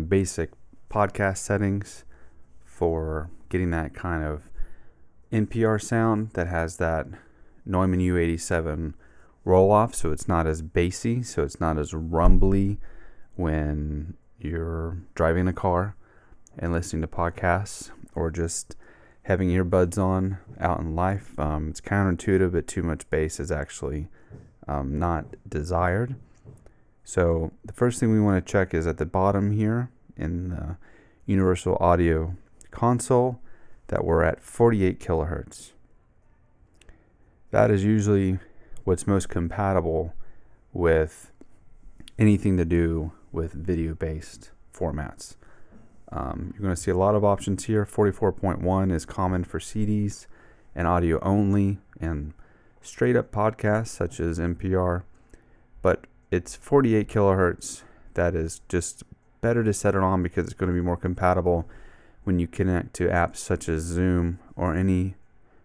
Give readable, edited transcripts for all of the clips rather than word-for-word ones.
basic podcast settings for getting that kind of NPR sound that has that Neumann U-87 roll-off, so it's not as bassy, so it's not as rumbly when you're driving a car and listening to podcasts or just having earbuds on out in life. It's counterintuitive, but too much bass is actually not desired. So the first thing we want to check is at the bottom here in the Universal Audio console that we're at 48 kilohertz. That is usually what's most compatible with anything to do with video-based formats. You're going to see a lot of options here. 44.1 is common for CDs and audio only and straight up podcasts such as NPR, but it's 48 kilohertz that is just better to set it on because it's going to be more compatible when you connect to apps such as Zoom or any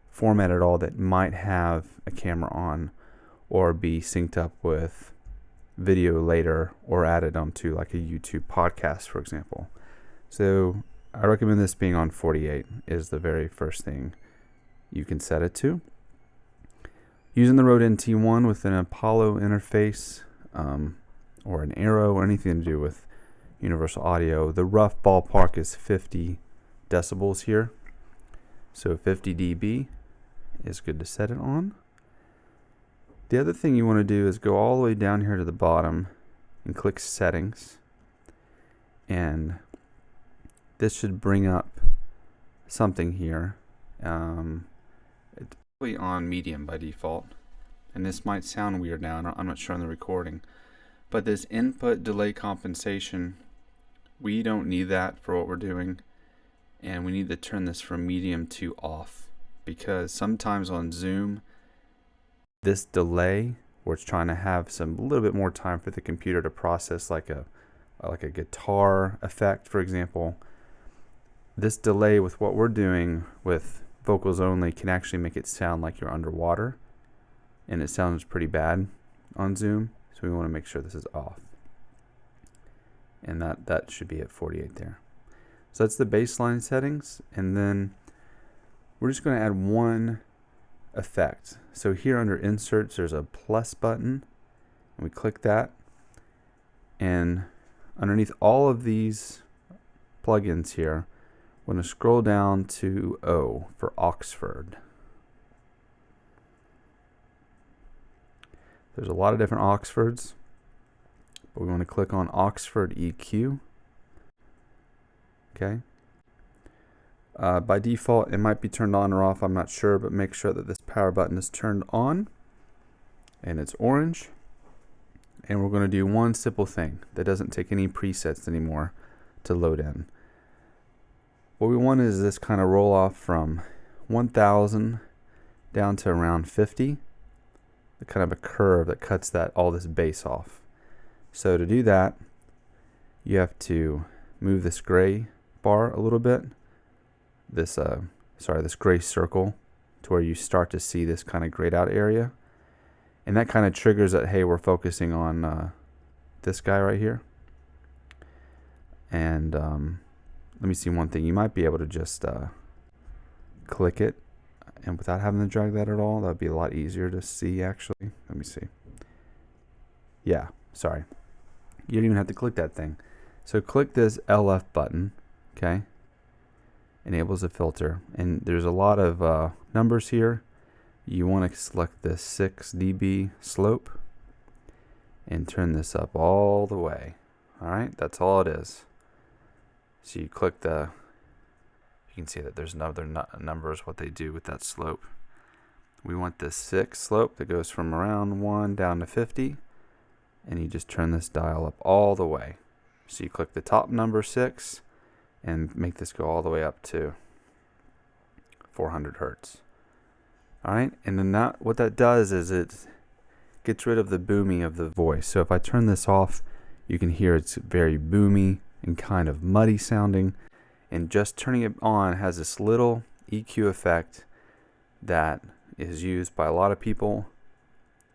format at all that might have a camera on or be synced up with video later or added onto like a YouTube podcast, for example. So I recommend this being on 48 is the very first thing you can set it to. Using the Rode NT-1 with an Apollo interface or an Arrow or anything to do with Universal Audio, the rough ballpark is 50 decibels here. So 50 dB is good to set it on. The other thing you want to do is go all the way down here to the bottom and click Settings, and this should bring up something here. It's probably on medium by default, and this might sound weird now. I'm not sure on the recording, but this input delay compensation, we don't need that for what we're doing, and we need to turn this from medium to off, because sometimes on Zoom, this delay, where it's trying to have a little bit more time for the computer to process like a guitar effect, for example. This delay with what we're doing with vocals only can actually make it sound like you're underwater, and it sounds pretty bad on Zoom, so we want to make sure this is off, and that should be at 48 there. So that's the baseline settings, and then we're just going to add one effect. So here under inserts there's a plus button, and we click that, and underneath all of these plugins here, we're going to scroll down to O for Oxford. There's a lot of different Oxfords, but we want to click on Oxford EQ. Okay. By default, it might be turned on or off, I'm not sure, but make sure that this power button is turned on and it's orange. And we're going to do one simple thing that doesn't take any presets anymore to load in. What we want is this kind of roll off from 1000 down to around 50, the kind of a curve that cuts all this bass off. So to do that, you have to move this gray bar a little bit, this gray circle, to where you start to see this kind of grayed out area, and that kind of triggers that, hey, we're focusing on this guy right here. And let me see one thing. You might be able to just click it, and without having to drag that at all, that would be a lot easier to see actually. Let me see. Yeah, sorry. You don't even have to click that thing. So click this LF button, okay? Enables a filter, and there's a lot of numbers here. You want to select this 6 dB slope and turn this up all the way. All right, that's all it is. So you click you can see that there's another numbers, what they do with that slope. We want this 6 slope that goes from around 1 down to 50, and you just turn this dial up all the way. So you click the top number 6 and make this go all the way up to 400 hertz. All right, and then what that does is it gets rid of the booming of the voice. So if I turn this off, you can hear it's very boomy and kind of muddy sounding, and just turning it on has this little EQ effect that is used by a lot of people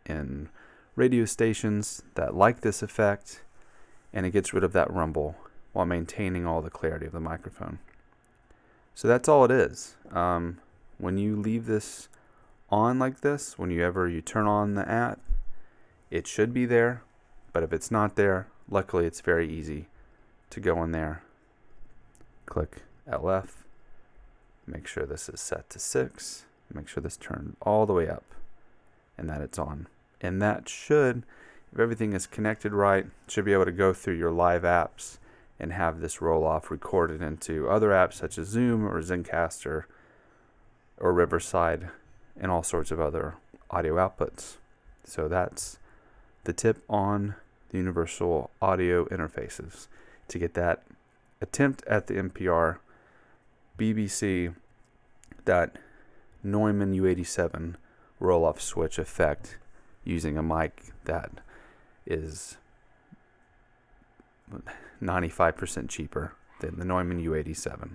in radio stations that like this effect, and it gets rid of that rumble while maintaining all the clarity of the microphone. So that's all it is. When you leave this on like this, whenever you turn on the app, it should be there. But if it's not there, luckily it's very easy to go in there. Click LF. Make sure this is set to 6. Make sure this turned all the way up and that it's on. And that should, if everything is connected right, should be able to go through your live apps and have this roll-off recorded into other apps such as Zoom or Zencastr or Riverside and all sorts of other audio outputs. So that's the tip on the universal audio interfaces. To get that attempt at the NPR BBC that Neumann U-87 roll-off switch effect using a mic that is 95% cheaper than the Neumann U-87.